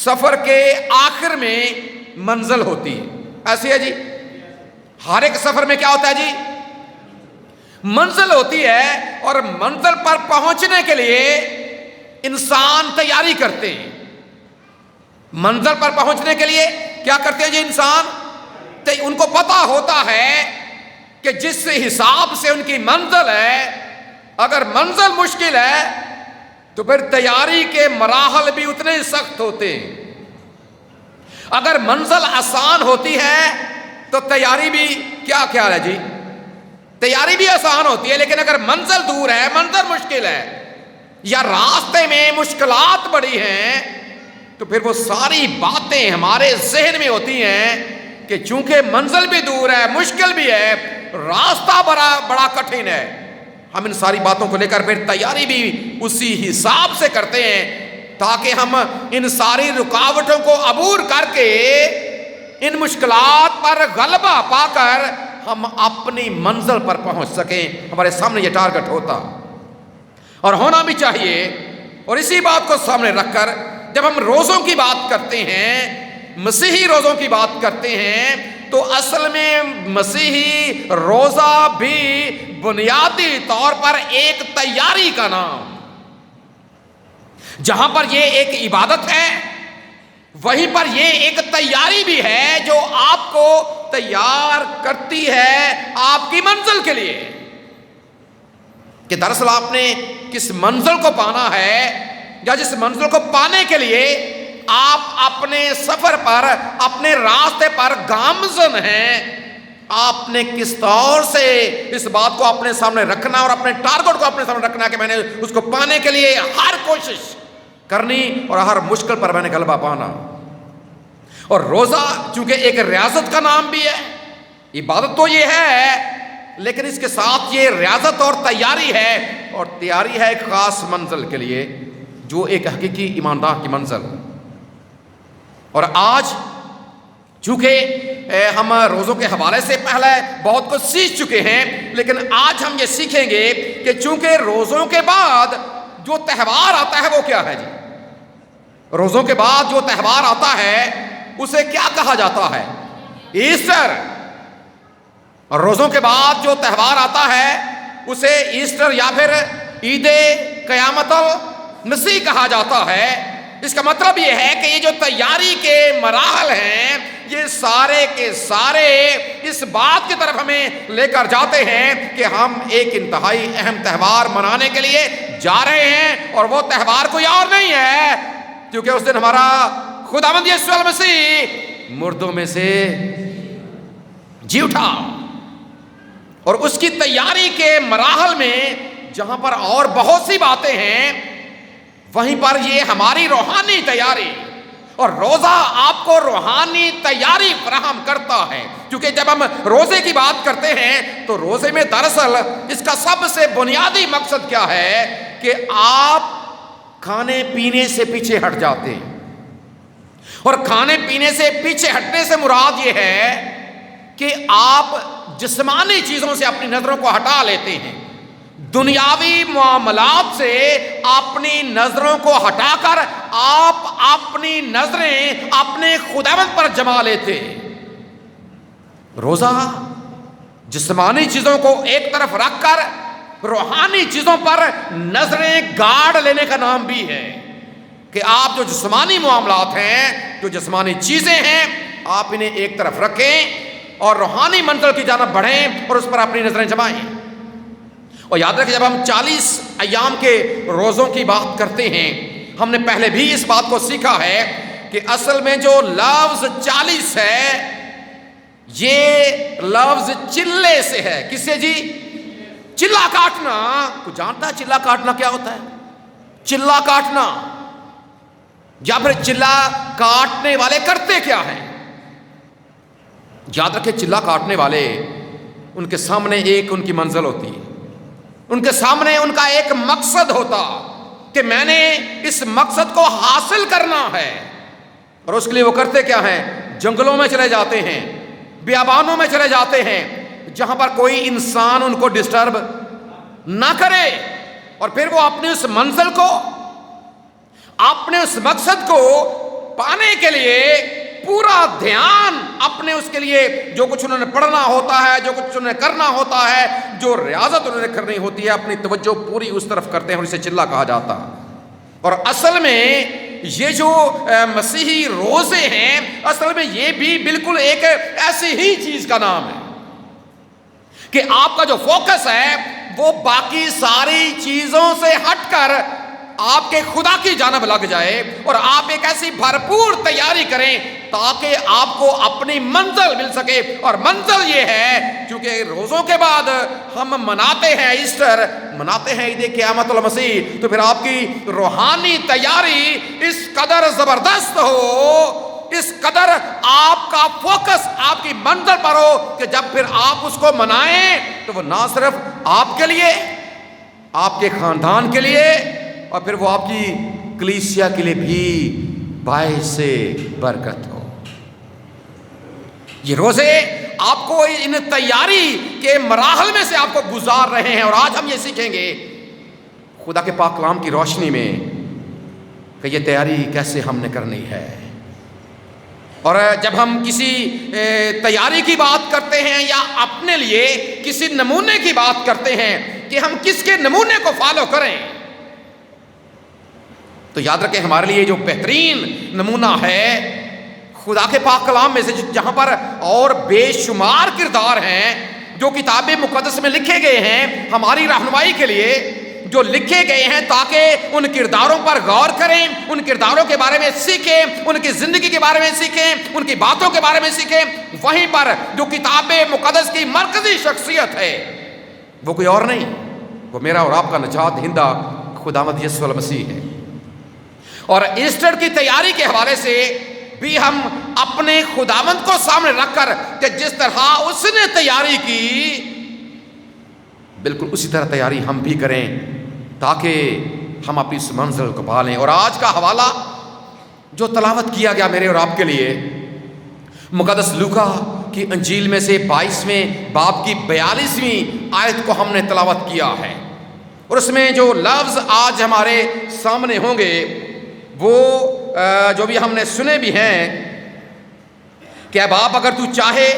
سفر کے آخر میں منزل ہوتی ہے، ایسی ہے جی؟ ہر ایک سفر میں کیا ہوتا ہے جی؟ منزل ہوتی ہے، اور منزل پر پہنچنے کے لیے انسان تیاری کرتے ہیں۔ منزل پر پہنچنے کے لیے کیا کرتے ہیں جی انسان؟ ان کو پتا ہوتا ہے کہ جس حساب سے ان کی منزل ہے، اگر منزل مشکل ہے تو پھر تیاری کے مراحل بھی اتنے سخت ہوتے ہیں۔ اگر منزل آسان ہوتی ہے تو تیاری بھی کیا خیال ہے جی؟ تیاری بھی آسان ہوتی ہے، لیکن اگر منزل دور ہے، منظر مشکل ہے، یا راستے میں مشکلات بڑی ہیں، تو پھر وہ ساری باتیں ہمارے ذہن میں ہوتی ہیں کہ چونکہ منزل بھی دور ہے، مشکل بھی ہے، راستہ بڑا کٹھن ہے، ہم ان ساری باتوں کو لے کر پھر تیاری بھی اسی حساب سے کرتے ہیں تاکہ ہم ان ساری رکاوٹوں کو عبور کر کے ان مشکلات پر غلبہ پا کر ہم اپنی منزل پر پہنچ سکیں۔ ہمارے سامنے یہ ٹارگٹ ہوتا اور ہونا بھی چاہیے۔ اور اسی بات کو سامنے رکھ کر جب ہم روزوں کی بات کرتے ہیں، مسیحی روزوں کی بات کرتے ہیں، تو اصل میں مسیحی روزہ بھی بنیادی طور پر ایک تیاری کا نام، جہاں پر یہ ایک عبادت ہے وہیں پر یہ ایک تیاری بھی ہے جو آپ کو تیار کرتی ہے آپ کی منزل کے لیے، کہ دراصل آپ نے کس منزل کو پانا ہے، یا جس منزل کو پانے کے لیے آپ اپنے سفر پر، اپنے راستے پر گامزن ہیں، آپ نے کس طور سے اس بات کو اپنے سامنے رکھنا اور اپنے ٹارگٹ کو اپنے سامنے رکھنا کہ میں نے اس کو پانے کے لیے ہر کوشش کرنی اور ہر مشکل پر میں نے غلبہ پانا۔ اور روزہ چونکہ ایک ریاضت کا نام بھی ہے، عبادت تو یہ ہے، لیکن اس کے ساتھ یہ ریاضت اور تیاری ہے، اور تیاری ہے ایک خاص منزل کے لیے جو ایک حقیقی ایماندار کی منزل۔ اور آج چونکہ ہم روزوں کے حوالے سے پہلے بہت کچھ سیکھ چکے ہیں، لیکن آج ہم یہ سیکھیں گے کہ چونکہ روزوں کے بعد جو تہوار آتا ہے وہ کیا ہے جی؟ روزوں کے بعد جو تہوار آتا ہے اسے کیا کہا جاتا ہے؟ ایسٹر۔ اور روزوں کے بعد جو تہوار آتا ہے اسے ایسٹر یا پھر عید قیامت المسیح کہا جاتا ہے۔ اس کا مطلب یہ ہے کہ یہ جو تیاری کے مراحل ہیں یہ سارے کے سارے اس بات کی طرف ہمیں لے کر جاتے ہیں کہ ہم ایک انتہائی اہم تہوار منانے کے لیے جا رہے ہیں، اور وہ تہوار کوئی اور نہیں ہے کیونکہ اس دن ہمارا خداوند یسوع المسیح مردوں میں سے جی اٹھا۔ اور اس کی تیاری کے مراحل میں جہاں پر اور بہت سی باتیں ہیں وہیں پر یہ ہماری روحانی تیاری، اور روزہ آپ کو روحانی تیاری فراہم کرتا ہے، کیونکہ جب ہم روزے کی بات کرتے ہیں تو روزے میں دراصل اس کا سب سے بنیادی مقصد کیا ہے کہ آپ کھانے پینے سے پیچھے ہٹ جاتے ہیں، اور کھانے پینے سے پیچھے ہٹنے سے مراد یہ ہے کہ آپ جسمانی چیزوں سے اپنی نظروں کو ہٹا لیتے ہیں، دنیاوی معاملات سے اپنی نظروں کو ہٹا کر آپ اپنی نظریں اپنے خداوند پر جما لیتے ہیں۔ روزہ جسمانی چیزوں کو ایک طرف رکھ کر روحانی چیزوں پر نظریں گاڑ لینے کا نام بھی ہے، کہ آپ جو جسمانی معاملات ہیں، جو جسمانی چیزیں ہیں، آپ انہیں ایک طرف رکھیں اور روحانی منزل کی جانب بڑھیں اور اس پر اپنی نظریں جمائیں۔ اور یاد رکھیں جب ہم 40 ایام کے روزوں کی بات کرتے ہیں، ہم نے پہلے بھی اس بات کو سیکھا ہے کہ اصل میں جو لفظ 40 ہے یہ لفظ چلے سے ہے۔ کس سے جی؟ چلا کاٹنا۔ کوئی جانتا ہے چلا کاٹنا کیا ہوتا ہے؟ چلا کاٹنا، یا پھر چلا کاٹنے والے کرتے کیا ہیں؟ یاد رکھیں چلا کاٹنے والے، ان کے سامنے ایک ان کی منزل ہوتی ہے، ان کے سامنے ان کا ایک مقصد ہوتا کہ میں نے اس مقصد کو حاصل کرنا ہے، اور اس کے لیے وہ کرتے کیا ہیں؟ جنگلوں میں چلے جاتے ہیں، بیابانوں میں چلے جاتے ہیں، جہاں پر کوئی انسان ان کو ڈسٹرب نہ کرے، اور پھر وہ اپنی اس منزل کو، اپنے اس مقصد کو پانے کے لیے پورا دھیان اپنے اس کے لیے جو کچھ انہوں نے پڑھنا ہوتا ہے، جو کچھ انہوں نے کرنا ہوتا ہے، جو ریاضت انہوں نے کرنی ہوتی ہے، اپنی توجہ پوری اس طرف کرتے ہیں اور اسے چلہ کہا جاتا ہے۔ اور اصل میں یہ جو مسیحی روزے ہیں، اصل میں یہ بھی بالکل ایک ایسی ہی چیز کا نام ہے کہ آپ کا جو فوکس ہے وہ باقی ساری چیزوں سے ہٹ کر آپ کے خدا کی جانب لگ جائے، اور آپ ایک ایسی بھرپور تیاری کریں تاکہ آپ کو اپنی منزل مل سکے۔ اور منزل یہ ہے، کیونکہ روزوں کے بعد ہم مناتے ہیں ایسٹر، مناتے ہیں عید قیامت المسیح، تو پھر آپ کی روحانی تیاری اس قدر زبردست ہو، اس قدر آپ کا فوکس آپ کی منزل پر ہو کہ جب پھر آپ اس کو منائیں تو وہ نہ صرف آپ کے لیے، آپ کے خاندان کے لیے، اور پھر وہ آپ کی کلیسیا کے لیے بھی باعث برکت ہو۔ یہ روزے آپ کو ان تیاری کے مراحل میں سے آپ کو گزار رہے ہیں، اور آج ہم یہ سیکھیں گے خدا کے پاک کلام کی روشنی میں کہ یہ تیاری کیسے ہم نے کرنی ہے۔ اور جب ہم کسی تیاری کی بات کرتے ہیں یا اپنے لیے کسی نمونے کی بات کرتے ہیں کہ ہم کس کے نمونے کو فالو کریں، تو یاد رکھیں ہمارے لیے جو بہترین نمونہ ہے خدا کے پاک کلام میں سے، جہاں پر اور بے شمار کردار ہیں جو کتاب مقدس میں لکھے گئے ہیں ہماری رہنمائی کے لیے، جو لکھے گئے ہیں تاکہ ان کرداروں پر غور کریں، ان کرداروں کے بارے میں سیکھیں، ان کی زندگی کے بارے میں سیکھیں، ان کی باتوں کے بارے میں سیکھیں۔ وہیں پر جو کتاب مقدس کی مرکزی شخصیت ہے وہ کوئی اور نہیں، وہ میرا اور آپ کا نجات دہندہ خداوند یسوع المسیح ہے۔ اور ایسٹر کی تیاری کے حوالے سے بھی ہم اپنے خداوند کو سامنے رکھ کر کہ جس طرح اس نے تیاری کی بالکل اسی طرح تیاری ہم بھی کریں تاکہ ہم اپنی اس منزل کو پا لیں۔ اور آج کا حوالہ جو تلاوت کیا گیا میرے اور آپ کے لیے، مقدس لوکا کی انجیل میں سے 22ویں باب کی 42ویں آیت کو ہم نے تلاوت کیا ہے، اور اس میں جو لفظ آج ہمارے سامنے ہوں گے وہ جو بھی ہم نے سنے بھی ہیں کہ اے باپ اگر تو چاہے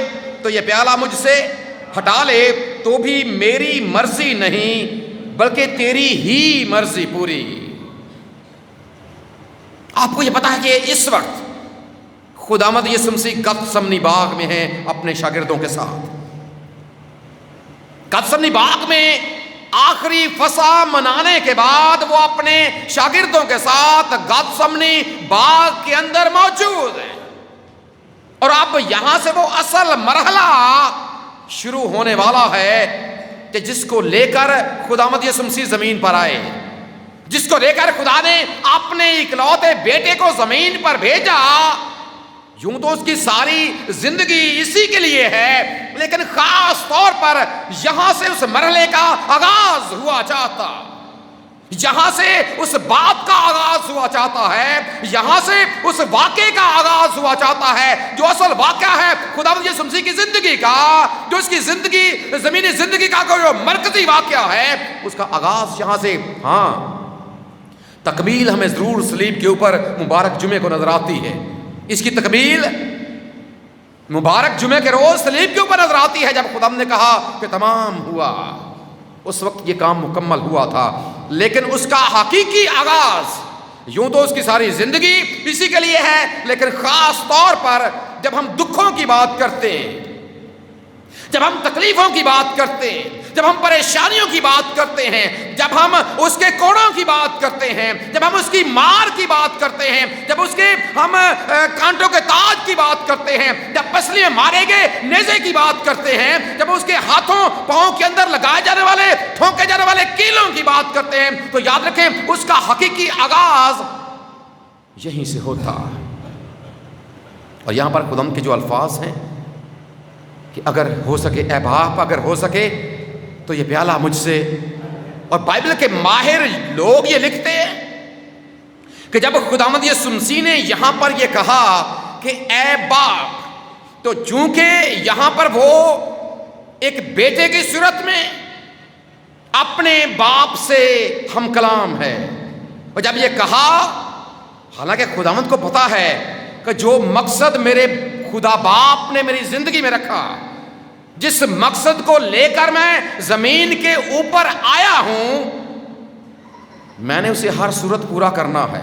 تو یہ پیالہ مجھ سے ہٹا لے، تو بھی میری مرضی نہیں بلکہ تیری ہی مرضی پوری۔ آپ کو یہ پتا ہے کہ اس وقت خداوند یسوع مسیح گتسمنی باغ میں ہیں اپنے شاگردوں کے ساتھ۔ گتسمنی باغ میں آخری فصح منانے کے بعد وہ اپنے شاگردوں کے ساتھ گتسمنی باغ کے اندر موجود ہیں، اور اب یہاں سے وہ اصل مرحلہ شروع ہونے والا ہے کہ جس کو لے کر خداوند یسوع مسیح زمین پر آئے، جس کو لے کر خدا نے اپنے اکلوتے بیٹے کو زمین پر بھیجا۔ یوں تو اس کی ساری زندگی اسی کے لیے ہے، لیکن خاص طور پر یہاں سے اس مرحلے کا آغاز ہوا چاہتا، یہاں سے اس بات کا آغاز ہوا چاہتا ہے، یہاں سے اس واقعے کا آغاز ہوا چاہتا ہے جو اصل واقعہ ہے خداوند یسوع مسیح کی زندگی کا، جو اس کی زندگی زمینی زندگی کا جو مرکزی واقعہ ہے، اس کا آغاز یہاں سے۔ ہاں، تکمیل ہمیں ضرور صلیب کے اوپر مبارک جمعے کو نظر آتی ہے، اس کی تکمیل مبارک جمعے کے روز صلیب کے اوپر نظر آتی ہے، جب خدا نے کہا کہ تمام ہوا، اس وقت یہ کام مکمل ہوا تھا۔ لیکن اس کا حقیقی آغاز، یوں تو اس کی ساری زندگی اسی کے لیے ہے، لیکن خاص طور پر جب ہم دکھوں کی بات کرتے ہیں، جب ہم تکلیفوں کی بات کرتے ہیں، جب ہم پریشانیوں کی بات کرتے ہیں، جب ہم اس کے کوڑوں کی بات کرتے ہیں، جب ہم اس کی مار کی بات کرتے ہیں، جب اس کے ہم کانٹوں کے تاج کی بات کرتے ہیں، جب پسلی میں مارے گئے نیزے کی بات کرتے ہیں، جب اس کے ہاتھوں پاؤں کے اندر لگائے جانے والے ٹھونکے جانے والے کیلوں کی بات کرتے ہیں، تو یاد رکھیں اس کا حقیقی آغاز یہیں سے ہوتا۔ اور یہاں پر خدا کے جو الفاظ ہیں کہ اگر ہو سکے اے باپ، اگر ہو سکے تو یہ پیالہ مجھ سے، اور بائبل کے ماہر لوگ یہ لکھتے ہیں کہ جب خداوند یسوع مسیح نے یہاں پر یہ کہا کہ اے باپ، تو چونکہ یہاں پر وہ ایک بیٹے کی صورت میں اپنے باپ سے ہم کلام ہے، اور جب یہ کہا حالانکہ خداوند کو پتا ہے کہ جو مقصد میرے خدا باپ نے میری زندگی میں رکھا، جس مقصد کو لے کر میں زمین کے اوپر آیا ہوں، میں نے اسے ہر صورت پورا کرنا ہے۔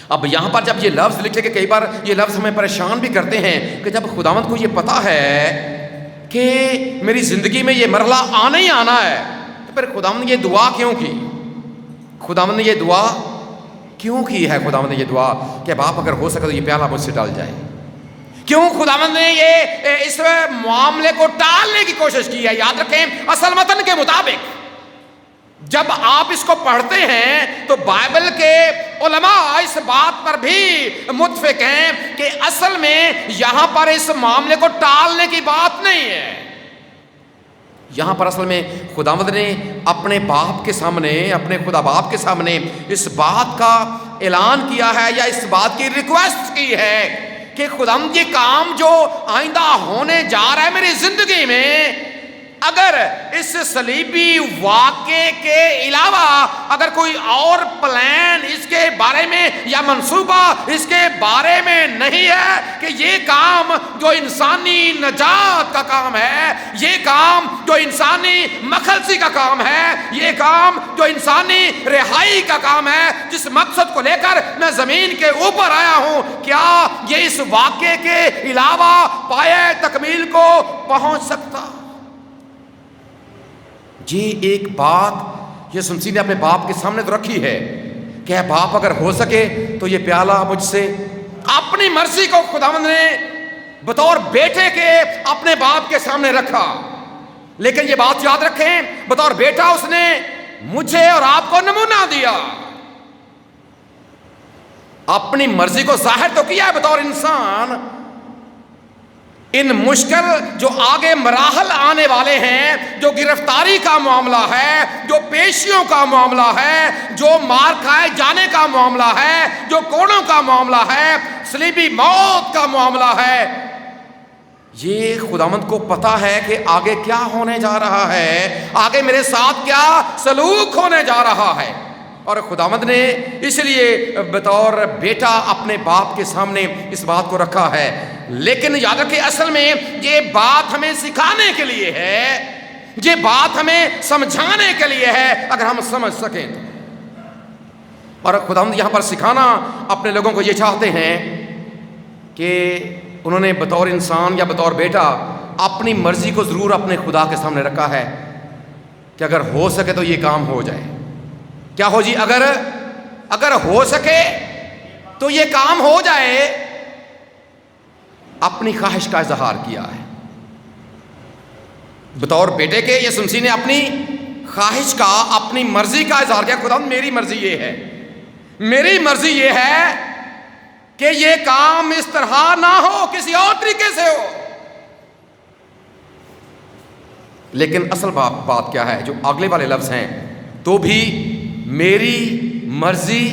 اب یہاں پر جب یہ لفظ لکھے، کہ کئی بار یہ لفظ ہمیں پریشان بھی کرتے ہیں کہ جب خداوند کو یہ پتا ہے کہ میری زندگی میں یہ مرحلہ آنا ہی آنا ہے، تو پھر خداوند نے یہ دعا کیوں کی؟ خداوند نے یہ دعا کیوں کی ہے؟ خداوند نے یہ دعا کہ باپ اگر ہو سکے تو یہ پیالہ مجھ سے ٹل جائے۔ کیوں خداوند نے یہ اس معاملے کو ٹالنے کی کوشش کی ہے؟ یاد رکھیں، اصل متن کے مطابق جب آپ اس کو پڑھتے ہیں تو بائبل کے علماء اس بات پر بھی متفق ہیں کہ اصل میں یہاں پر اس معاملے کو ٹالنے کی بات نہیں ہے۔ یہاں پر اصل میں خداوند نے اپنے باپ کے سامنے، اپنے خدا باپ کے سامنے اس بات کا اعلان کیا ہے، یا اس بات کی ریکویسٹ کی ہے کہ خداوند یہ کام جو آئندہ ہونے جا رہا ہے میری زندگی میں، اگر اس صلیبی واقعے کے علاوہ اگر کوئی اور پلان اس کے بارے میں یا منصوبہ اس کے بارے میں نہیں ہے کہ یہ کام جو انسانی نجات کا کام ہے، یہ کام جو انسانی مخلصی کا کام ہے، یہ کام جو انسانی رہائی کا کام ہے، جس مقصد کو لے کر میں زمین کے اوپر آیا ہوں، کیا یہ اس واقعے کے علاوہ پایہ تکمیل کو پہنچ سکتا؟ یہ ایک بات یسوع مسیح نے اپنے باپ کے سامنے تو رکھی ہے کہ اے باپ اگر ہو سکے تو یہ پیالہ مجھ سے، اپنی مرضی کو خداوند نے بطور بیٹے کے اپنے باپ کے سامنے رکھا۔ لیکن یہ بات یاد رکھیں، بطور بیٹا اس نے مجھے اور آپ کو نمونہ دیا، اپنی مرضی کو ظاہر تو کیا ہے بطور انسان۔ ان مشکل جو آگے مراحل آنے والے ہیں، جو گرفتاری کا معاملہ ہے، جو پیشیوں کا معاملہ ہے، جو مار کھائے جانے کا معاملہ ہے، جو کوڑوں کا معاملہ ہے، صلیبی موت کا معاملہ ہے، یہ خداوند کو پتا ہے کہ آگے کیا ہونے جا رہا ہے، آگے میرے ساتھ کیا سلوک ہونے جا رہا ہے۔ اور خداوند نے اس لیے بطور بیٹا اپنے باپ کے سامنے اس بات کو رکھا ہے۔ لیکن یاد رکھیں، اصل میں یہ بات ہمیں سکھانے کے لیے ہے، یہ بات ہمیں سمجھانے کے لیے ہے، اگر ہم سمجھ سکیں تو۔ اور خداوند یہاں پر سکھانا اپنے لوگوں کو یہ چاہتے ہیں کہ انہوں نے بطور انسان یا بطور بیٹا اپنی مرضی کو ضرور اپنے خدا کے سامنے رکھا ہے کہ اگر ہو سکے تو یہ کام ہو جائے۔ کیا ہو جی؟ اگر ہو سکے تو یہ کام ہو جائے۔ اپنی خواہش کا اظہار کیا ہے بطور بیٹے کے۔ یسوع مسیح نے اپنی خواہش کا، اپنی مرضی کا اظہار کیا۔ خدا میری مرضی یہ ہے، میری مرضی یہ ہے کہ یہ کام اس طرح نہ ہو، کسی اور طریقے سے ہو۔ لیکن اصل بات کیا ہے جو اگلے والے لفظ ہیں، تو بھی میری مرضی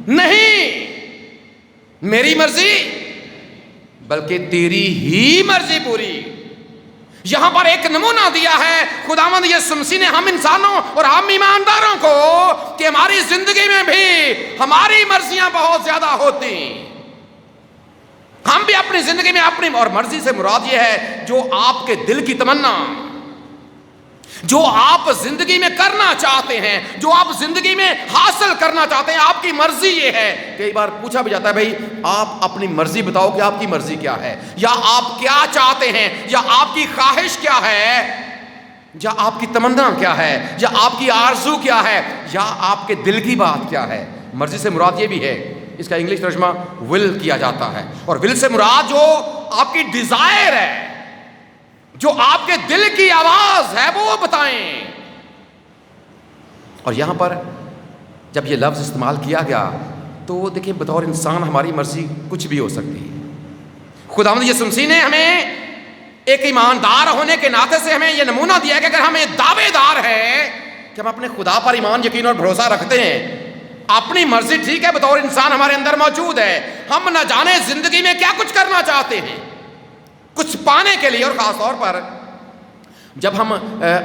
نہیں، میری مرضی بلکہ تیری ہی مرضی پوری۔ یہاں پر ایک نمونہ دیا ہے خداوند یسوع مسیح نے ہم انسانوں اور ہم ایمانداروں کو کہ ہماری زندگی میں بھی ہماری مرضیاں بہت زیادہ ہوتی، ہم بھی اپنی زندگی میں اپنی، اور مرضی سے مراد یہ ہے جو آپ کے دل کی تمنا، جو آپ زندگی میں کرنا چاہتے ہیں، جو آپ زندگی میں حاصل کرنا چاہتے ہیں، آپ کی مرضی یہ ہے۔ کئی بار پوچھا بھی جاتا ہے بھائی آپ اپنی مرضی بتاؤ کہ آپ کی مرضی کیا ہے، یا آپ کیا چاہتے ہیں، یا آپ کی خواہش کیا ہے، یا آپ کی تمنا کیا ہے، یا آپ کی آرزو کیا ہے، یا آپ کے دل کی بات کیا ہے۔ مرضی سے مراد یہ بھی ہے، اس کا انگلش ترجمہ ول کیا جاتا ہے، اور ول سے مراد جو آپ کی ڈیزائر ہے، جو آپ کے دل کی آواز ہے، وہ بتائیں۔ اور یہاں پر جب یہ لفظ استعمال کیا گیا تو دیکھیں بطور انسان ہماری مرضی کچھ بھی ہو سکتی ہے۔ خداوند یسوع مسیح نے ہمیں ایک ایماندار ہونے کے ناطے سے ہمیں یہ نمونہ دیا کہ اگر ہمیں دعوے دار ہے کہ ہم اپنے خدا پر ایمان، یقین اور بھروسہ رکھتے ہیں، اپنی مرضی ٹھیک ہے بطور انسان ہمارے اندر موجود ہے، ہم نہ جانے زندگی میں کیا کچھ کرنا چاہتے ہیں کچھ پانے کے لیے۔ اور خاص طور پر جب ہم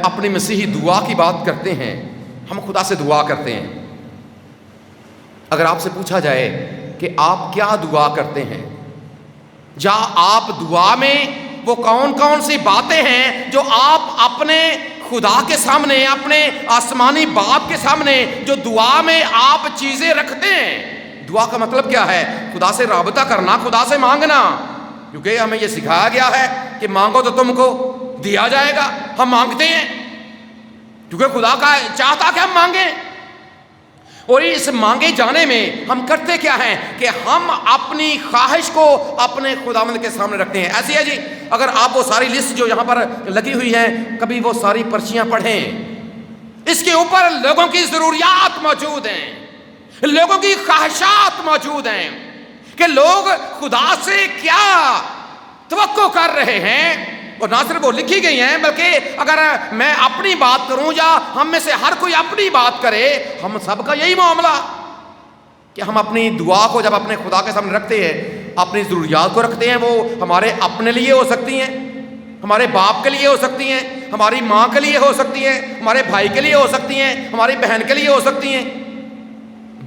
اپنی مسیحی دعا کی بات کرتے ہیں، ہم خدا سے دعا کرتے ہیں اگر آپ سے پوچھا جائے کہ آپ کیا دعا کرتے ہیں، یا آپ دعا میں وہ کون کون سی باتیں ہیں جو آپ اپنے خدا کے سامنے، اپنے آسمانی باپ کے سامنے جو دعا میں آپ چیزیں رکھتے ہیں؟ دعا کا مطلب کیا ہے؟ خدا سے رابطہ کرنا، خدا سے مانگنا، کیونکہ ہمیں یہ سکھایا گیا ہے کہ مانگو تو تم کو دیا جائے گا۔ ہم مانگتے ہیں کیونکہ خدا کا چاہتا کہ ہم مانگیں، اور اس مانگے جانے میں ہم کرتے کیا ہیں کہ ہم اپنی خواہش کو اپنے خداوند کے سامنے رکھتے ہیں۔ ایسی ہے جی، اگر آپ وہ ساری لسٹ جو یہاں پر لگی ہوئی ہے، کبھی وہ ساری پرچیاں پڑھیں، اس کے اوپر لوگوں کی ضروریات موجود ہیں، لوگوں کی خواہشات موجود ہیں کہ لوگ خدا سے کیا توقع کر رہے ہیں، اور نہ صرف وہ لکھی گئی ہیں بلکہ اگر میں اپنی بات کروں یا ہم میں سے ہر کوئی اپنی بات کرے، ہم سب کا یہی معاملہ کہ ہم اپنی دعا کو جب اپنے خدا کے سامنے رکھتے ہیں، اپنی ضروریات کو رکھتے ہیں، وہ ہمارے اپنے لیے ہو سکتی ہیں، ہمارے باپ کے لیے ہو سکتی ہیں، ہماری ماں کے لیے ہو سکتی ہیں، ہمارے بھائی کے لیے ہو سکتی ہیں، ہماری بہن کے لیے ہو سکتی ہیں،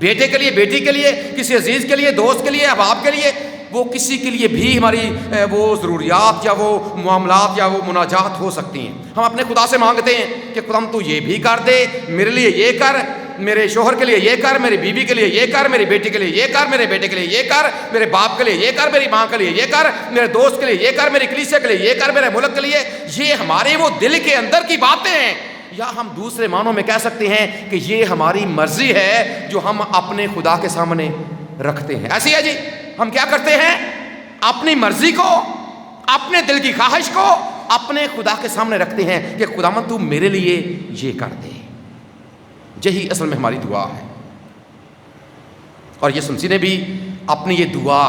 بیٹے کے لیے، بیٹی کے لیے، کسی عزیز کے لیے، دوست کے لیے، احباب کے لیے، وہ کسی کے لیے بھی ہماری وہ ضروریات یا وہ معاملات یا وہ مناجات ہو سکتی ہیں۔ ہم اپنے خدا سے مانگتے ہیں کہ خدا تو یہ بھی کر دے، میرے لیے یہ کر، میرے شوہر کے لیے یہ کر، میری بیوی کے لیے یہ کر، میری بیٹی کے لیے یہ کر، میرے بیٹے کے لیے یہ کر، میرے باپ کے لیے یہ کر، میری ماں کے لیے یہ کر، میرے دوست کے لیے یہ کر، میری کلیسیا کے لیے یہ کر، میرے ملک کے لیے۔ یہ ہمارے وہ دل کے اندر کی باتیں ہیں، یا ہم دوسرے معنوں میں کہہ سکتے ہیں کہ یہ ہماری مرضی ہے جو ہم اپنے خدا کے سامنے رکھتے ہیں۔ ایسی ہے جی، ہم کیا کرتے ہیں؟ اپنی مرضی کو، اپنے دل کی خواہش کو اپنے خدا کے سامنے رکھتے ہیں کہ خداوند تو میرے لیے یہ کر دے۔ یہی اصل میں ہماری دعا ہے، اور یسوع مسیح نے بھی اپنی یہ دعا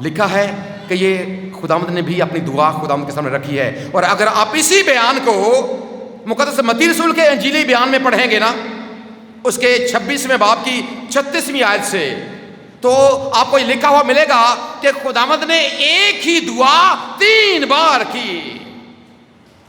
لکھا ہے کہ یہ خداوند نے بھی اپنی دعا خداوند کے سامنے رکھی ہے۔ اور اگر آپ اسی بیان کو مقدس متی رسول کے انجیلی بیان میں پڑھیں گے نا، اس کے 26ویں باب کی 36ویں آیت سے، تو آپ کو یہ لکھا ہوا ملے گا کہ خداوند نے ایک ہی دعا 3 بار کی۔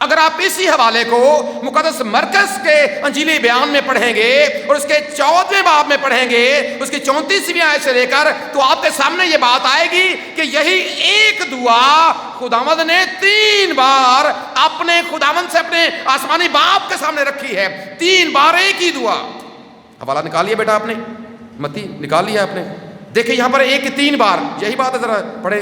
اگر آپ اسی حوالے کو مقدس مرکز کے انجیلی بیان میں پڑھیں گے اور اس کے 14ویں باب میں پڑھیں گے، اس کی 34ویں آیت سے لے کر، تو آپ کے سامنے یہ بات آئے گی کہ یہی ایک دعا خداوند نے 3 بار اپنے خداوند سے، اپنے آسمانی باپ کے سامنے رکھی ہے۔ 3 بار ایک ہی دعا۔ حوالہ نکال لیا بیٹا آپ نے، متی نکال لیا آپ نے؟ دیکھیں یہاں پر 3 بار یہی بات ہے، ذرا پڑھیں،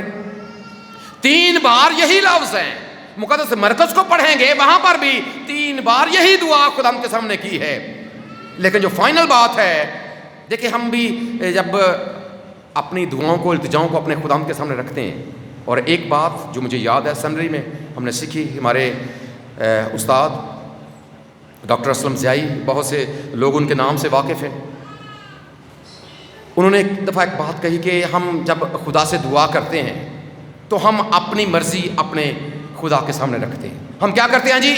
3 بار یہی لفظ ہیں۔ مقدس مرکز کو پڑھیں گے، وہاں پر بھی 3 بار یہی دعا خداوند کے سامنے کی ہے۔ لیکن جو فائنل بات ہے، دیکھیں ہم بھی جب اپنی دعاؤں کو، التجاؤں کو اپنے خداوند کے سامنے رکھتے ہیں، اور ایک بات جو مجھے یاد ہے سنری میں ہم نے سیکھی، ہمارے استاد ڈاکٹر اسلم ضیائی، بہت سے لوگ ان کے نام سے واقف ہیں، انہوں نے ایک دفعہ ایک بات کہی کہ ہم جب خدا سے دعا کرتے ہیں تو ہم اپنی مرضی اپنے خدا کے سامنے رکھتے ہیں۔ ہم کیا کرتے ہیں جی؟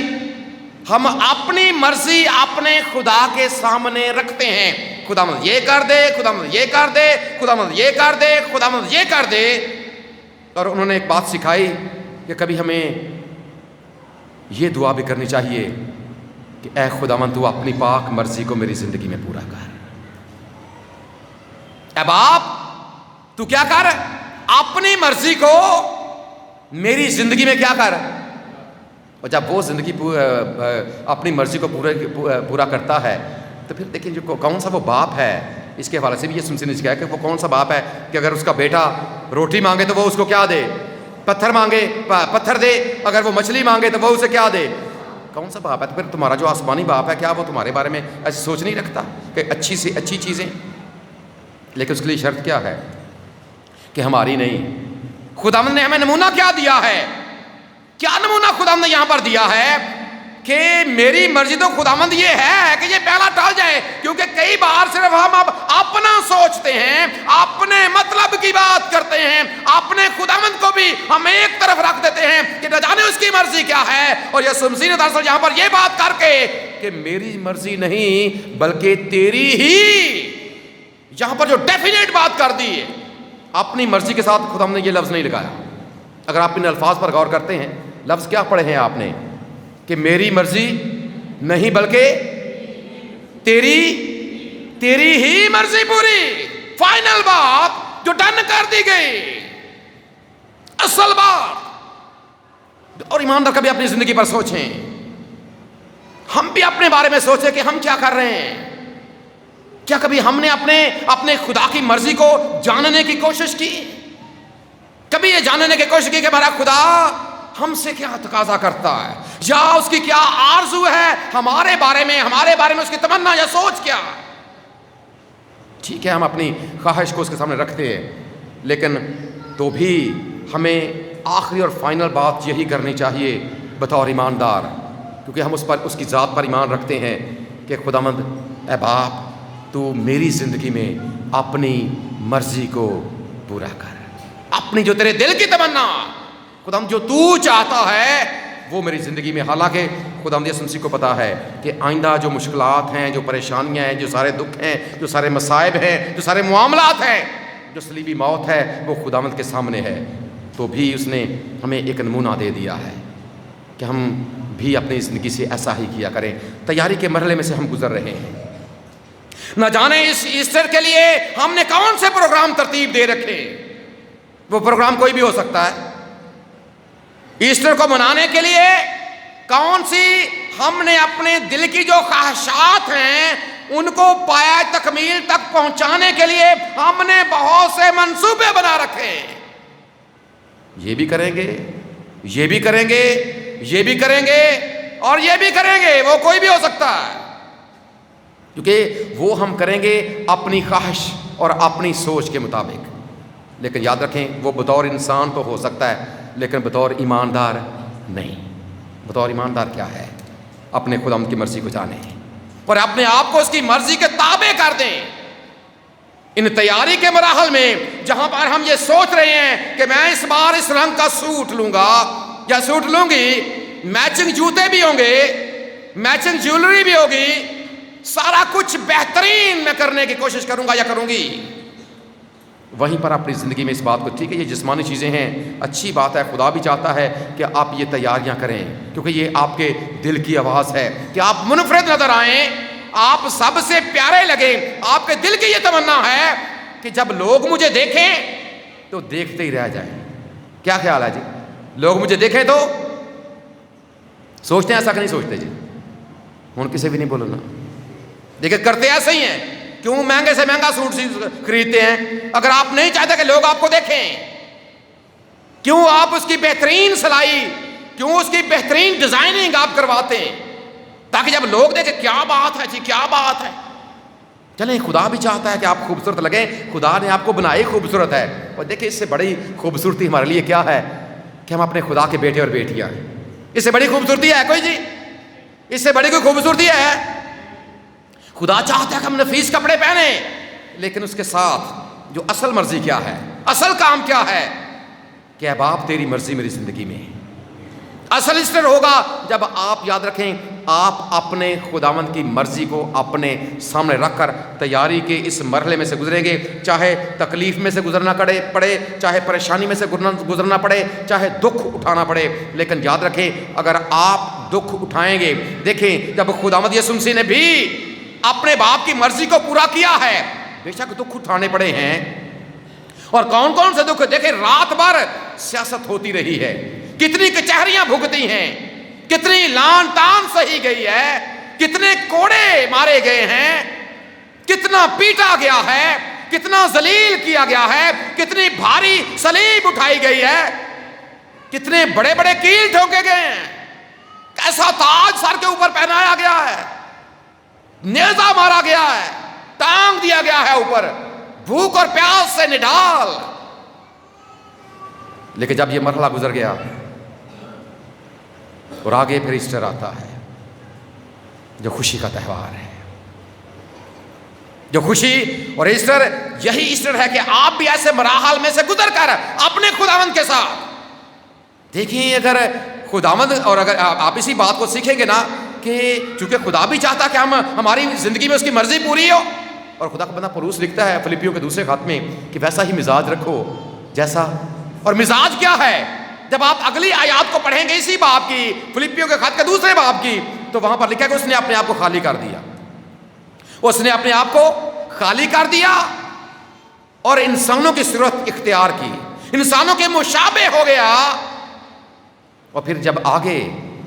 ہم اپنی مرضی اپنے خدا کے سامنے رکھتے ہیں۔ خداوند یہ کر دے، خداوند یہ کر دے، خداوند یہ کر دے، خداوند یہ کر دے۔ اور انہوں نے ایک بات سکھائی کہ کبھی ہمیں یہ دعا بھی کرنی چاہیے کہ اے خداوند تو اپنی پاک مرضی کو میری زندگی میں پورا کر۔ اے باپ تو کیا کر، اپنی مرضی کو میری زندگی میں کیا کر۔ اور جب وہ زندگی اپنی مرضی کو پورا کرتا ہے تو پھر دیکھیں جو کون سا وہ باپ ہے، اس کے حوالے سے بھی یہ سنسی نے کہا کہ وہ کون سا باپ ہے کہ اگر اس کا بیٹا روٹی مانگے تو وہ اس کو کیا دے؟ پتھر مانگے پتھر دے، اگر وہ مچھلی مانگے تو وہ اسے کیا دے؟ کون سا باپ ہے؟ تو پھر تمہارا جو آسمانی باپ ہے، کیا وہ تمہارے بارے میں ایسی سوچ نہیں رکھتا کہ اچھی سے اچھی چیزیں؟ لیکن اس کے لیے شرط کیا ہے کہ ہماری نہیں۔ خداوند نے ہمیں نمونہ کیا دیا ہے؟ کیا نمونہ خداوند نے یہاں پر دیا ہے کہ میری مرضی تو خداوند یہ ہے کہ یہ پہلا ٹال جائے، کیونکہ کئی بار صرف ہم اب اپنا سوچتے ہیں، اپنے مطلب کی بات کرتے ہیں، اپنے خداوند کو بھی ہم ایک طرف رکھ دیتے ہیں کہ نہ جانے اس کی مرضی کیا ہے۔ اور یسوع مسیح نے دراصل یہاں پر یہ بات کر کے کہ میری مرضی نہیں بلکہ تیری ہی، یہاں پر جو ڈیفینیٹ بات کر دی ہے، اپنی مرضی کے ساتھ خداوند نے یہ لفظ نہیں لگایا۔ اگر آپ ان الفاظ پر غور کرتے ہیں، لفظ کیا پڑھے ہیں آپ نے کہ میری مرضی نہیں بلکہ تیری ہی مرضی پوری۔ فائنل بات جو ڈن کر دی گئی، اصل بات. اور ایماندار کبھی اپنی زندگی پر سوچیں، ہم بھی اپنے بارے میں سوچیں کہ ہم کیا کر رہے ہیں. کیا کبھی ہم نے اپنے خدا کی مرضی کو جاننے کی کوشش کی؟ کبھی یہ جاننے کی کوشش کی کہ ہمارا خدا ہم سے کیا تقاضا کرتا ہے، یا اس کی کیا آرزو ہے ہمارے بارے میں اس کی تمنا یا سوچ کیا؟ ٹھیک ہے، ہم اپنی خواہش کو اس کے سامنے رکھتے ہیں، لیکن تو بھی ہمیں آخری اور فائنل بات یہی کرنی چاہیے بطور ایماندار، کیونکہ ہم اس کی ذات پر ایمان رکھتے ہیں کہ خداوند اے باپ، تو میری زندگی میں اپنی مرضی کو پورا کر، اپنی جو تیرے دل کی تمنا خداوند جو تو چاہتا ہے وہ میری زندگی میں. حالانکہ خداوند یسوع مسیح کو پتا ہے کہ آئندہ جو مشکلات ہیں، جو پریشانیاں ہیں، جو سارے دکھ ہیں، جو سارے مصائب ہیں، جو سارے معاملات ہیں، جو صلیبی موت ہے، وہ خداوند کے سامنے ہے. تو بھی اس نے ہمیں ایک نمونہ دے دیا ہے کہ ہم بھی اپنی زندگی سے ایسا ہی کیا کریں. تیاری کے مرحلے میں سے ہم گزر رہے ہیں. نہ جانے اس ایسٹر کے لیے ہم نے کون سے پروگرام ترتیب دے رکھے. وہ پروگرام کوئی بھی ہو سکتا ہے. ایسٹر کو منانے کے لیے کون سی ہم نے اپنے دل کی جو خواہشات ہیں ان کو پایا تکمیل تک پہنچانے کے لیے ہم نے بہت سے منصوبے بنا رکھے. یہ بھی کریں گے، یہ بھی کریں گے، یہ بھی کریں گے اور یہ بھی کریں گے. وہ کوئی بھی ہو سکتا ہے، کیونکہ وہ ہم کریں گے اپنی خواہش اور اپنی سوچ کے مطابق. لیکن یاد رکھیں وہ بطور انسان تو ہو سکتا ہے لیکن بطور ایماندار نہیں. بطور ایماندار کیا ہے؟ اپنے خداوند کی مرضی کو جانیں اور اپنے آپ کو اس کی مرضی کے تابع کر دیں. ان تیاری کے مراحل میں جہاں پر ہم یہ سوچ رہے ہیں کہ میں اس بار اس رنگ کا سوٹ لوں گا یا سوٹ لوں گی، میچنگ جوتے بھی ہوں گے، میچنگ جیولری بھی ہوگی، سارا کچھ بہترین میں کرنے کی کوشش کروں گا یا کروں گی. وہیں پر اپنی زندگی میں اس بات کو، ٹھیک ہے یہ جسمانی چیزیں ہیں، اچھی بات ہے، خدا بھی چاہتا ہے کہ آپ یہ تیاریاں کریں کیونکہ یہ آپ کے دل کی آواز ہے کہ آپ منفرد نظر آئیں، آپ سب سے پیارے لگیں. آپ کے دل کی یہ تمنا ہے کہ جب لوگ مجھے دیکھیں تو دیکھتے ہی رہ جائیں. کیا خیال ہے جی؟ لوگ مجھے دیکھیں تو سوچتے ہیں ایسا کہ نہیں سوچتے جی؟ ہوں کسی بھی نہیں بولنا. دیکھیں کرتے ایسے ہی ہیں. کیوں مہنگے سے مہنگا سوٹ خریدتے ہیں اگر آپ نہیں چاہتے کہ لوگ آپ کو دیکھیں؟ کیوں آپ اس کی بہترین سلائی، کیوں اس کی بہترین ڈیزائننگ آپ کرواتے ہیں تاکہ جب لوگ دیکھیں کیا بات ہے جی، کیا بات ہے. چلیں خدا بھی چاہتا ہے کہ آپ خوبصورت لگیں. خدا نے آپ کو بنائی خوبصورت ہے. اور دیکھیں اس سے بڑی خوبصورتی ہمارے لیے کیا ہے کہ ہم اپنے خدا کے بیٹے اور بیٹیاں ہیں. اس سے بڑی خوبصورتی ہے کوئی جی؟ اس سے بڑی کوئی خوبصورتی ہے؟ خدا چاہتا ہے کہ ہم نفیس کپڑے پہنے، لیکن اس کے ساتھ جو اصل مرضی کیا ہے، اصل کام کیا ہے کہ اے باپ تیری مرضی میری زندگی میں. اصل ایسٹر ہوگا جب آپ یاد رکھیں آپ اپنے خداوند کی مرضی کو اپنے سامنے رکھ کر تیاری کے اس مرحلے میں سے گزریں گے. چاہے تکلیف میں سے گزرنا پڑے، چاہے پریشانی میں سے گزرنا پڑے، چاہے دکھ اٹھانا پڑے، لیکن یاد رکھیں اگر آپ دکھ اٹھائیں گے، دیکھیں جب خداوند یسوع مسیح نے بھی اپنے باپ کی مرضی کو پورا کیا ہے، بے شک دکھ اٹھانے پڑے ہیں. اور کون کون سے دکھ؟ دیکھیں رات بھر سیاست ہوتی رہی ہے، کتنی کچہریاں بھگتی ہیں، کتنی لان تان سہی گئی ہے، کتنے کوڑے مارے گئے ہیں، کتنا پیٹا گیا ہے، کتنا ذلیل کیا گیا ہے، کتنی بھاری صلیب اٹھائی گئی ہے، کتنے بڑے بڑے کیل ٹھوکے گئے ہیں، کیسا تاج سر کے اوپر پہنایا گیا ہے، نیزہ مارا گیا ہے، ٹانگ دیا گیا ہے اوپر، بھوک اور پیاس سے نڈال. لیکن جب یہ مرحلہ گزر گیا اور آگے پھر ایسٹر آتا ہے جو خوشی کا تہوار ہے، جو خوشی اور ایسٹر، یہی ایسٹر ہے کہ آپ بھی ایسے مراحل میں سے گزر کر اپنے خداوند کے ساتھ دیکھیں. اگر خداوند اور اگر آپ اسی بات کو سیکھیں گے نا کہ چونکہ خدا بھی چاہتا کہ ہماری زندگی میں اس کی مرضی پوری ہو، اور خدا کا بندہ پولس لکھتا ہے فلپیوں کے دوسرے خط میں کہ ویسا ہی مزاج رکھو جیسا. اور مزاج کیا ہے؟ جب آپ اگلی آیات کو پڑھیں گے اسی باب کی، فلپیوں کے خط کے دوسرے باب کی، تو وہاں پر لکھا ہے کہ اس نے اپنے آپ کو خالی کر دیا. اس نے اپنے آپ کو خالی کر دیا اور انسانوں کی صورت اختیار کی، انسانوں کے مشابہ ہو گیا، اور پھر جب آگے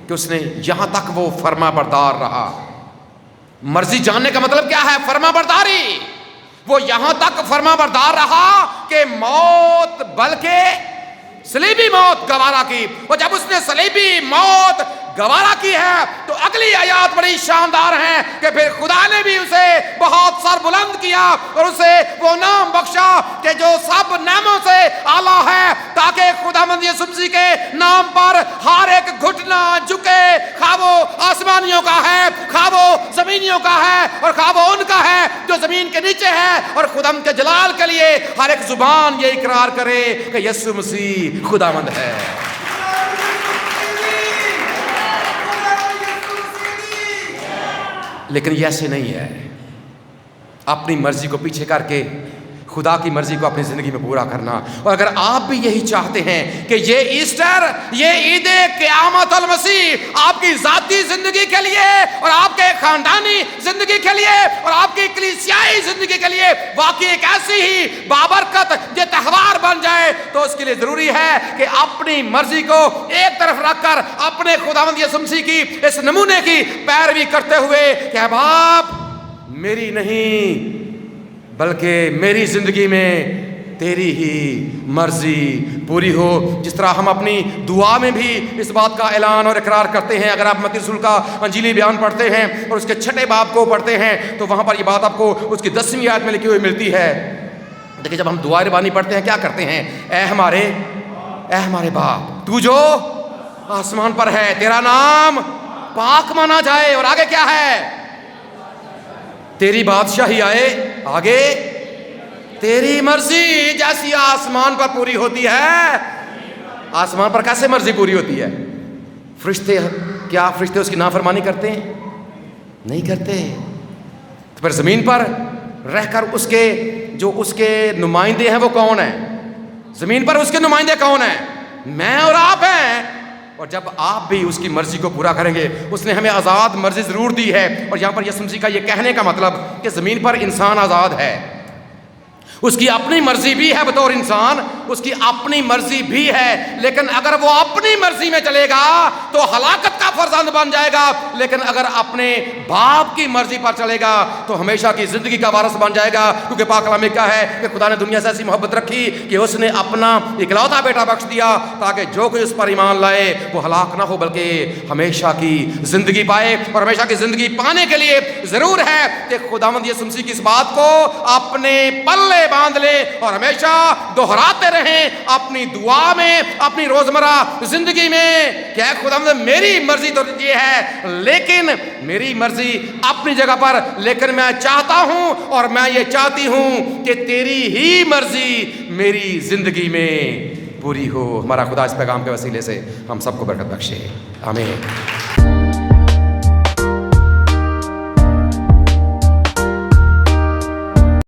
کہ اس نے یہاں تک وہ فرما بردار رہا۔ مرضی جاننے کا مطلب کیا ہے؟ فرما برداری۔ وہ یہاں تک فرما بردار رہا کہ موت، بلکہ صلیبی موت گوارا کی۔ اور جب اس نے صلیبی موت گوارا کی ہے تو اگلی آیات بڑی شاندار ہیں کہ پھر خدا نے بھی اسے بہت سر بلند کیا اور اسے وہ نام بخشا کہ جو سب ناموں سے اعلیٰ ہے، تاکہ خداوند یسوع مسیح کے نام پر ہر ایک گھٹنا جھکے، خواہ وہ آسمانیوں کا ہے، خواہ وہ زمینیوں کا ہے، اور خواہ وہ ان کا ہے جو زمین کے نیچے ہے، اور خداوند کے جلال کے لیے ہر ایک زبان یہ اقرار کرے کہ یسوع مسیح خداوند ہے۔ لیکن یہ ایسے نہیں ہے، اپنی مرضی کو پیچھے کر کے خدا کی مرضی کو اپنی زندگی میں پورا کرنا۔ اور اگر آپ بھی یہی چاہتے ہیں کہ یہ ایسٹر، یہ عید قیامت المسیح آپ کی ذاتی زندگی کے لیے اور آپ کے خاندانی زندگی کے لیے اور آپ کی کلیسیائی زندگی کے لیے واقعی ایک ایسی ہی بابرکت یہ تہوار بن جائے، تو اس کے لیے ضروری ہے کہ اپنی مرضی کو ایک طرف رکھ کر اپنے خداوند یسوع مسیح کی اس نمونے کی پیروی کرتے ہوئے کہ اے باپ، میری نہیں بلکہ میری زندگی میں تیری ہی مرضی پوری ہو۔ جس طرح ہم اپنی دعا میں بھی اس بات کا اعلان اور اقرار کرتے ہیں۔ اگر آپ متی رسول کا انجیلی بیان پڑھتے ہیں اور اس کے 6 باب کو پڑھتے ہیں تو وہاں پر یہ بات آپ کو اس کی 10ویں آیت میں لکھی ہوئی ملتی ہے۔ دیکھیں، جب ہم دعا ربانی پڑھتے ہیں کیا کرتے ہیں؟ اے ہمارے باپ، تو جو آسمان پر ہے، تیرا نام پاک مانا جائے، اور آگے کیا ہے؟ تیری بادشاہی آئے، آگے تیری مرضی جیسی آسمان پر پوری ہوتی ہے۔ آسمان پر کیسے مرضی پوری ہوتی ہے؟ فرشتے، کیا فرشتے اس کی نافرمانی کرتے ہیں؟ نہیں کرتے۔ تو پھر زمین پر رہ کر اس کے نمائندے ہیں وہ کون ہیں؟ زمین پر اس کے نمائندے کون ہیں؟ میں اور آپ ہیں۔ اور جب آپ بھی اس کی مرضی کو پورا کریں گے، اس نے ہمیں آزاد مرضی ضرور دی ہے۔ اور یہاں پر یسوع مسیح کا یہ کہنے کا مطلب کہ زمین پر انسان آزاد ہے، اس کی اپنی مرضی بھی ہے بطور انسان، اس کی اپنی مرضی بھی ہے، لیکن اگر وہ اپنی مرضی میں چلے گا تو ہلاکت کا فرزند بن جائے گا، لیکن اگر اپنے باپ کی مرضی پر چلے گا تو ہمیشہ کی زندگی کا وارث بن جائے گا۔ کیونکہ پاک کلام میں کہا ہے کہ خدا نے دنیا سے ایسی محبت رکھی کہ اس نے اپنا اکلوتا بیٹا بخش دیا تاکہ جو کوئی اس پر ایمان لائے وہ ہلاک نہ ہو بلکہ ہمیشہ کی زندگی پائے۔ اور ہمیشہ کی زندگی پانے کے لیے ضرور ہے کہ خداوند یسوع مسیح کی اس بات کو اپنے پلے باندھ لے اور ہمیشہ دہراتے رہیں اپنی دعا میں، اپنی روزمرہ زندگی میں کہ اے خداوند، میری مرضی تو یہ ہے، لیکن میری مرضی اپنی جگہ پر، لیکن میں چاہتا ہوں اور میں یہ چاہتی ہوں کہ تیری ہی مرضی میری زندگی میں پوری ہو۔ ہمارا خدا اس پیغام کے وسیلے سے ہم سب کو برکت بخشے، آمین۔